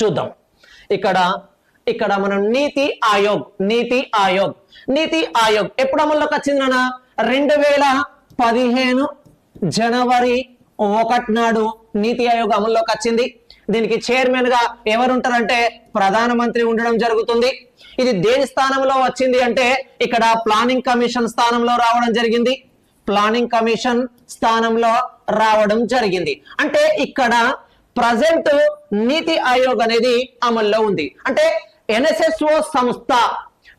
చూద్దాం. ఇక్కడ ఇక్కడ మనం నీతి ఆయోగ్ ఎప్పుడు అమల్లోకి వచ్చింది నాన్న? 2015 జనవరి 1 నాడు నీతి ఆయోగ్ అమల్లోకి వచ్చింది. దీనికి చైర్మన్ గా ఎవరు ఉంటారంటే ప్రధానమంత్రి ఉండడం జరుగుతుంది. ఇది దేని స్థానంలో వచ్చింది అంటే ఇక్కడ ప్లానింగ్ కమిషన్ స్థానంలో రావడం జరిగింది. ప్లానింగ్ కమిషన్ స్థానంలో రావడం జరిగింది. అంటే ఇక్కడ ప్రజెంట్ నీతి ఆయోగ్ అనేది అమల్లో ఉంది. అంటే NSSO సంస్థ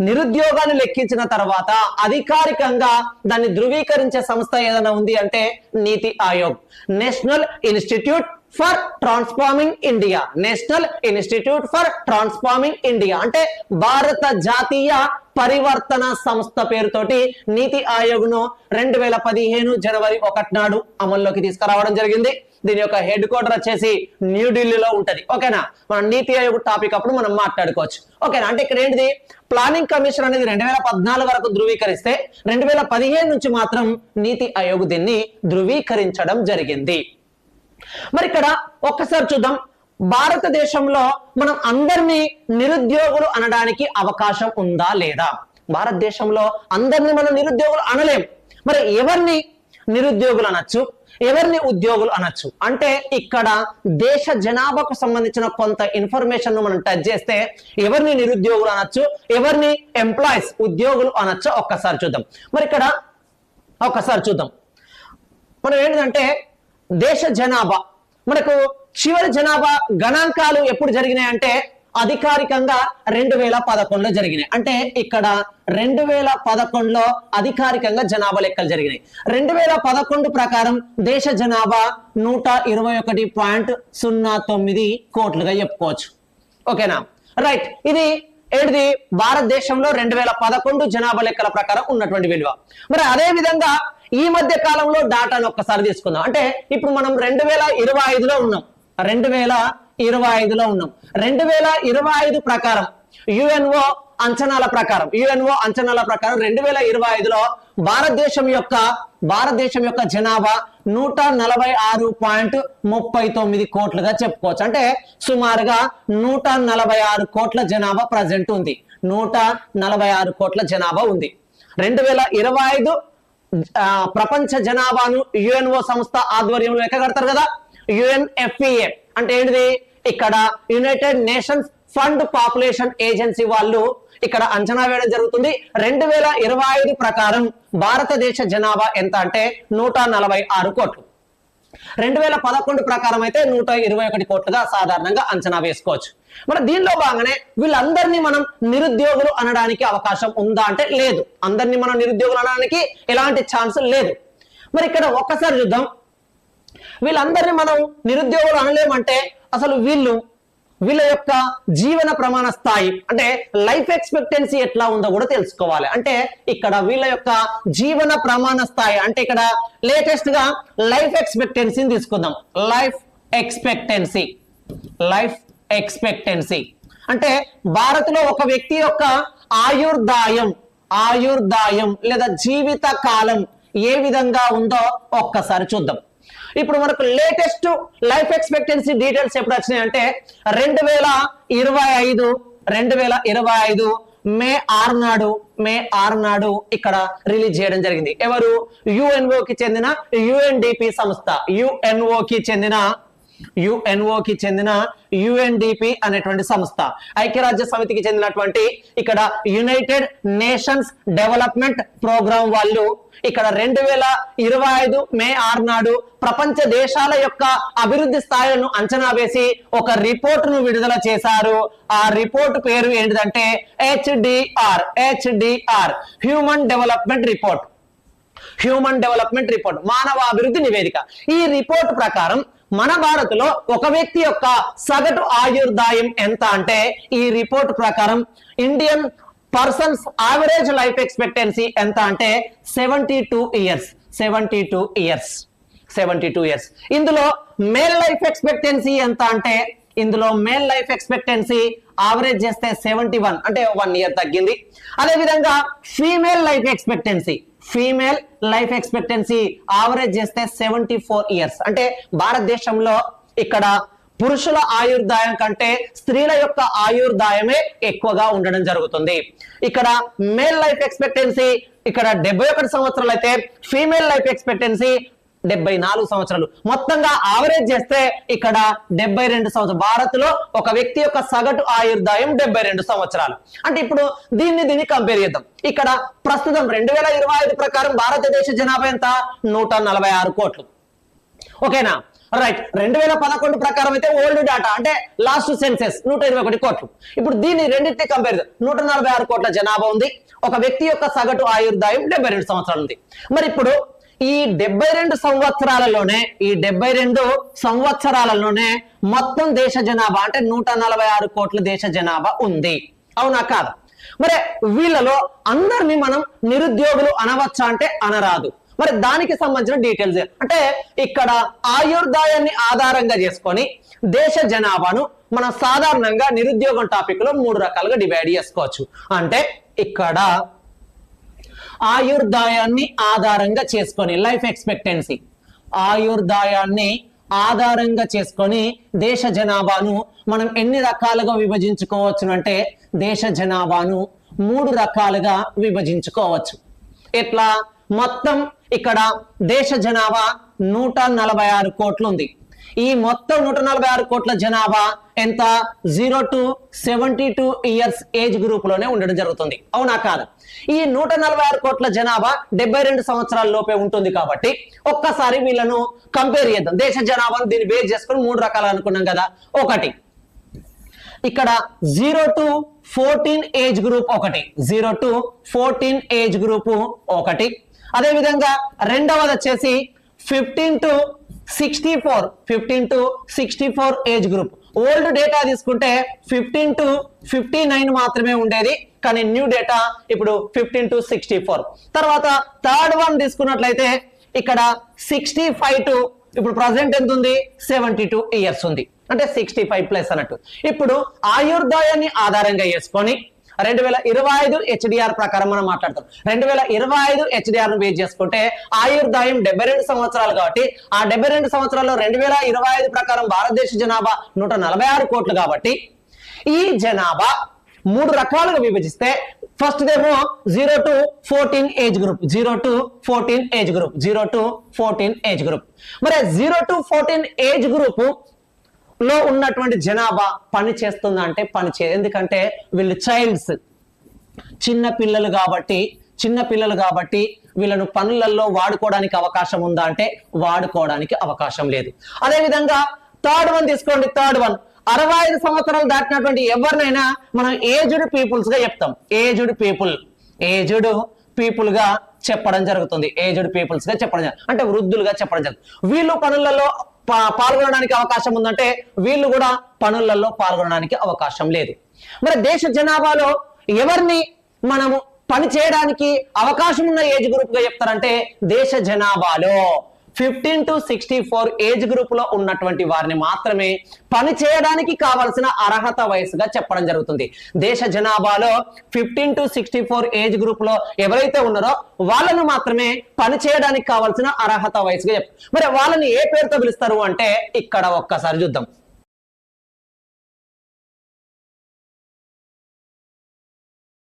నిరుద్యోగాన్ని లెక్కించిన తర్వాత అధికారికంగా దాన్ని ధృవీకరించే సంస్థ ఏదైనా ఉంది అంటే నీతి Aayog, national institute for transforming India. National institute for transforming India అంటే భారత జాతీయ పరివర్తన సంస్థ పేరుతోటి నీతి ఆయోగ్ ను 2015 జనవరి 1 నాడు అమల్లోకి తీసుకురావడం జరిగింది. దీని యొక్క హెడ్ క్వార్టర్ వచ్చేసి న్యూఢిల్లీలో ఉంటది. ఓకేనా? మనం నీతి ఆయోగ్ టాపిక్ అప్పుడు మనం మాట్లాడుకోవచ్చు. ఓకేనా? అంటే ఇక్కడ ఏంటిది, ప్లానింగ్ కమిషన్ అనేది 2014 వరకు ధృవీకరిస్తే 2015 నుంచి మాత్రం నీతి ఆయోగ్ దీన్ని ధృవీకరించడం జరిగింది. మరి ఇక్కడ ఒక్కసారి చూద్దాం, భారతదేశంలో మనం అందరినీ నిరుద్యోగులు అనడానికి అవకాశం ఉందా లేదా? భారతదేశంలో అందరినీ మనం నిరుద్యోగులు అనలేం. మరి ఎవరిని నిరుద్యోగులు అనొచ్చు, ఎవరిని ఉద్యోగులు అనొచ్చు అంటే ఇక్కడ దేశ జనాభాకు సంబంధించిన కొంత ఇన్ఫర్మేషన్ ను మనం టచ్ చేస్తే ఎవరిని నిరుద్యోగులు అనొచ్చు, ఎవరిని ఎంప్లాయీస్ ఉద్యోగులు అనొచ్చు ఒక్కసారి చూద్దాం. మరి ఇక్కడ ఒక్కసారి చూద్దాం, మనం ఏంటంటే దేశ జనాభా మనకు చివరి జనాభా గణాంకాలు ఎప్పుడు జరిగినాయంటే అధికారికంగా 2011లో జరిగినాయి. అంటే ఇక్కడ 2011లో అధికారికంగా జనాభా లెక్కలు జరిగినాయి. 2011 ప్రకారం దేశ జనాభా 121.09 కోట్లుగా చెప్పుకోవచ్చు. ఓకేనా? రైట్. ఇది ఏంటిది, భారతదేశంలో 2011 జనాభా లెక్కల ప్రకారం ఉన్నటువంటి విలువ. మరి అదే విధంగా ఈ మధ్య కాలంలో డాటాను ఒక్కసారి తీసుకుందాం. అంటే ఇప్పుడు మనం 2025లో ఉన్నాం. 2025 ప్రకారం యుఎన్ఓ అంచనాల ప్రకారం 2025లో భారతదేశం యొక్క జనాభా 146.39 కోట్లుగా చెప్పుకోవచ్చు. అంటే సుమారుగా 146 కోట్ల జనాభా ప్రజెంట్ ఉంది. 146 కోట్ల జనాభా ఉంది. 2025 ప్రపంచ జనాభాను యుఎన్ఓ సంస్థ ఆధ్వర్యంలో లెక్క కడతారు కదా, UNFPA అంటే ఏంటిది, ఇక్కడ United nations fund population agency వాళ్ళు ఇక్కడ అంచనా వేయడం జరుగుతుంది. 2025 ప్రకారం భారతదేశ జనాభా ఎంత అంటే 146 కోట్లు. 2011 ప్రకారం అయితే 121 కోట్లుగా సాధారణంగా అంచనా వేసుకోవచ్చు. మరి దీనిలో భాగంగానే వీళ్ళందరినీ మనం నిరుద్యోగులు అనడానికి అవకాశం ఉందా అంటే లేదు. అందరినీ మనం నిరుద్యోగులు అనడానికి ఎలాంటి ఛాన్స్ లేదు. మరి ఇక్కడ ఒక్కసారి చూద్దాం, వీళ్ళందరినీ మనం నిరుద్యోగులు అనలేమంటే అసలు వీళ్ళ యొక్క జీవన ప్రమాణ స్థాయి అంటే లైఫ్ ఎక్స్పెక్టెన్సీ ఎట్లా ఉందో కూడా తెలుసుకోవాలి. అంటే ఇక్కడ వీళ్ళ యొక్క జీవన ప్రమాణ స్థాయి అంటే ఇక్కడ లేటెస్ట్ గా లైఫ్ ఎక్స్పెక్టెన్సీని తీసుకుందాం. లైఫ్ ఎక్స్పెక్టెన్సీ అంటే భారత్ లో ఒక వ్యక్తి యొక్క ఆయుర్దాయం లేదా జీవిత కాలం ఏ విధంగా ఉందో ఒక్కసారి చూద్దాం. ఇప్పుడు మనకు లేటెస్ట్ లైఫ్ ఎక్స్పెక్టెన్సీ డీటెయిల్స్ ఎప్పుడు వచ్చినాయి అంటే 2025 మే 6 నాడు ఇక్కడ రిలీజ్ చేయడం జరిగింది. ఎవరు? UNO కి చెందిన UNDP సంస్థ, UNO కి చెందిన UNDP అనేటువంటి సంస్థ, ఐక్యరాజ్య సమితికి చెందినటువంటి ఇక్కడ యునైటెడ్ నేషన్స్ డెవలప్మెంట్ ప్రోగ్రామ్ వాళ్ళు ఇక్కడ 2025 మే 6 నాడు ప్రపంచ దేశాల యొక్క అభివృద్ధి స్థాయిలను అంచనా వేసి ఒక రిపోర్ట్ ను విడుదల చేశారు. ఆ రిపోర్ట్ పేరు ఏంటిదంటే HDR హ్యూమన్ డెవలప్మెంట్ రిపోర్ట్, మానవ అభివృద్ధి నివేదిక. ఈ రిపోర్ట్ ప్రకారం మన భారత్ లో ఒక వ్యక్తి యొక్క సగటు ఆయుర్దాయం ఎంత అంటే ఈ రిపోర్ట్ ప్రకారం Indian persons average life expectancy ఎంత అంటే 72 ఇయర్స్. ఇందులో మేల్ లైఫ్ ఎక్స్పెక్టెన్సీ ఎంత అంటే ఇందులో మేల్ లైఫ్ ఎక్స్పెక్టెన్సీ యావరేజ్ చేస్తే 71 అంటే 1 ఇయర్ తగ్గింది. అదే విధంగా ఫీమేల్ లైఫ్ ఎక్స్పెక్టెన్సీ యావరేజ్ చేస్తే 74 ఇయర్స్. అంటే భారతదేశంలో ఇక్కడ పురుషుల ఆయుర్దాయం కంటే స్త్రీల యొక్క ఆయుర్దాయమే ఎక్కువగా ఉండడం జరుగుతుంది. ఇక్కడ మేల్ లైఫ్ ఎక్స్పెక్టెన్సీ ఇక్కడ 71 సంవత్సరాలు అయితే ఫీమేల్ లైఫ్ ఎక్స్పెక్టెన్సీ 74 సంవత్సరాలు. మొత్తంగా ఆవరేజ్ చేస్తే ఇక్కడ 72 సంవత్సరాలు. భారత్ లో ఒక వ్యక్తి యొక్క సగటు ఆయుర్దాయం 72 సంవత్సరాలు. అంటే ఇప్పుడు దీన్ని కంపేర్ చేద్దాం. ఇక్కడ ప్రస్తుతం 2025 ప్రకారం భారతదేశ జనాభా ఎంత? 146 కోట్లు. ఓకేనా? రైట్. 2011 ప్రకారం అయితే ఓల్డ్ డాటా అంటే లాస్ట్ సెన్సెస్ 121 కోట్లు. ఇప్పుడు దీన్ని రెండింటిని కంపేర్ 146 కోట్ల జనాభా ఉంది. ఒక వ్యక్తి యొక్క సగటు ఆయుర్దాయం 72 సంవత్సరాలు ఉంది. మరి ఇప్పుడు ఈ 72 సంవత్సరాలలోనే మొత్తం దేశ జనాభా అంటే 146 కోట్ల దేశ జనాభా ఉంది. అవునా కాదా? మరి వీళ్ళలో అందరినీ మనం నిరుద్యోగులు అనవచ్చా అంటే అనరాదు. మరి దానికి సంబంధించిన డీటెయిల్స్ అంటే ఇక్కడ ఆయుర్దాయాన్ని ఆధారంగా చేసుకొని దేశ జనాభాను మనం సాధారణంగా నిరుద్యోగం టాపిక్ లో 3 రకాలుగా డివైడ్ చేసుకోవచ్చు. అంటే ఇక్కడ ఆయుర్దాయాన్ని ఆధారంగా చేసుకొని లైఫ్ ఎక్స్పెక్టెన్సీ ఆయుర్దాయాన్ని ఆధారంగా చేసుకొని దేశ జనాభాను మనం ఎన్ని రకాలుగా విభజించుకోవచ్చు అంటే దేశ జనాభాను 3 రకాలుగా విభజించుకోవచ్చు. ఎట్లా? మొత్తం ఇక్కడ దేశ జనాభా 146 కోట్లు ఉంది. ఈ మొత్తం 146 కోట్ల జనాభా ఎంత? 0 to 72 ఇయర్స్ ఏజ్ గ్రూప్ లోనే ఉండడం జరుగుతుంది. అవునా కాదు? ఈ 146 కోట్ల జనాభా 72 సంవత్సరాల లోపే ఉంటుంది కాబట్టి ఒక్కసారి వీళ్ళను కంపేర్ చేద్దాం. దేశ జనాభాను దీన్ని బేస్ చేసుకొని 3 రకాలు అనుకున్నాం కదా. ఒకటి ఇక్కడ 0 to 14 ఏజ్ గ్రూప్ ఒకటి, 0 to 14 ఏజ్ గ్రూప్ ఒకటి. అదే విధంగా రెండవది వచ్చేసి 15 to 64 age group. Old data తీసుకుంటే 15 to 59 మాత్రమే ఉండేది, కానీ న్యూ డేటా ఇప్పుడు 15 to 64. తర్వాత థర్డ్ వన్ తీసుకున్నట్లయితే ఇక్కడ 65 to ఇప్పుడు ప్రజెంట్ ఎంత ఉంది? 72 ఇయర్స్ ఉంది. అంటే 65 ప్లస్ అన్నట్టు. ఇప్పుడు ఆయుర్దాయాన్ని ఆధారంగా చేసుకొని 2025 హెచ్డిఆర్ ప్రకారం మనం మాట్లాడతాం. 2025 హెచ్డిఆర్ ను బేస్ చేసుకుంటే ఆయుర్దాయం 72 సంవత్సరాలు కాబట్టి ఆ 72 సంవత్సరాల్లో 2025 ప్రకారం భారతదేశ జనాభా 146 కోట్లు కాబట్టి ఈ జనాభా 3 రకాలుగా విభజిస్తే ఫస్ట్ ఏమో 0 to 14 age group, 0 to 14 age group, 0 to 14 age group. మరి 0 to 14 ఏజ్ గ్రూప్ లో ఉన్నటువంటి జనాభా పని చేస్తుందా అంటే పని చేయదు. ఎందుకంటే వీళ్ళు చైల్డ్స్, చిన్న పిల్లలు కాబట్టి వీళ్ళను పనులలో వాడుకోవడానికి అవకాశం ఉందా అంటే వాడుకోవడానికి అవకాశం లేదు. అదే విధంగా థర్డ్ వన్ తీసుకోండి. థర్డ్ వన్ 65 సంవత్సరాలు దాటినటువంటి ఎవరినైనా మనం ఏజ్డ్ పీపుల్స్ గా చెప్తాం. ఏజ్డ్ పీపుల్ గా చెప్పడం జరుగుతుంది. అంటే వృద్ధులుగా చెప్పడం జరుగుతుంది. వీళ్ళు పనులలో పాల్గొనడానికి అవకాశం ఉందంటే వీళ్ళు కూడా పనులలో పాల్గొనడానికి అవకాశం లేదు. మరి దేశ జనాభాలో ఎవరిని మనము పని చేయడానికి అవకాశం ఉన్న ఏజ్ గ్రూప్ గా చెప్తారంటే దేశ జనాభాలో 15 to 64 ఏజ్ గ్రూప్ లో ఉన్నటువంటి వారిని మాత్రమే పని చేయడానికి కావాల్సిన అర్హత వయసుగా చెప్పడం జరుగుతుంది. దేశ జనాభాలో 15 to 64 ఏజ్ గ్రూప్ లో ఎవరైతే ఉన్నారో వాళ్ళను మాత్రమే పని చేయడానికి కావాల్సిన అర్హత వయసుగా చెప్తారు. మరి వాళ్ళని ఏ పేరుతో పిలుస్తారు అంటే ఇక్కడ ఒక్కసారి చూద్దాం.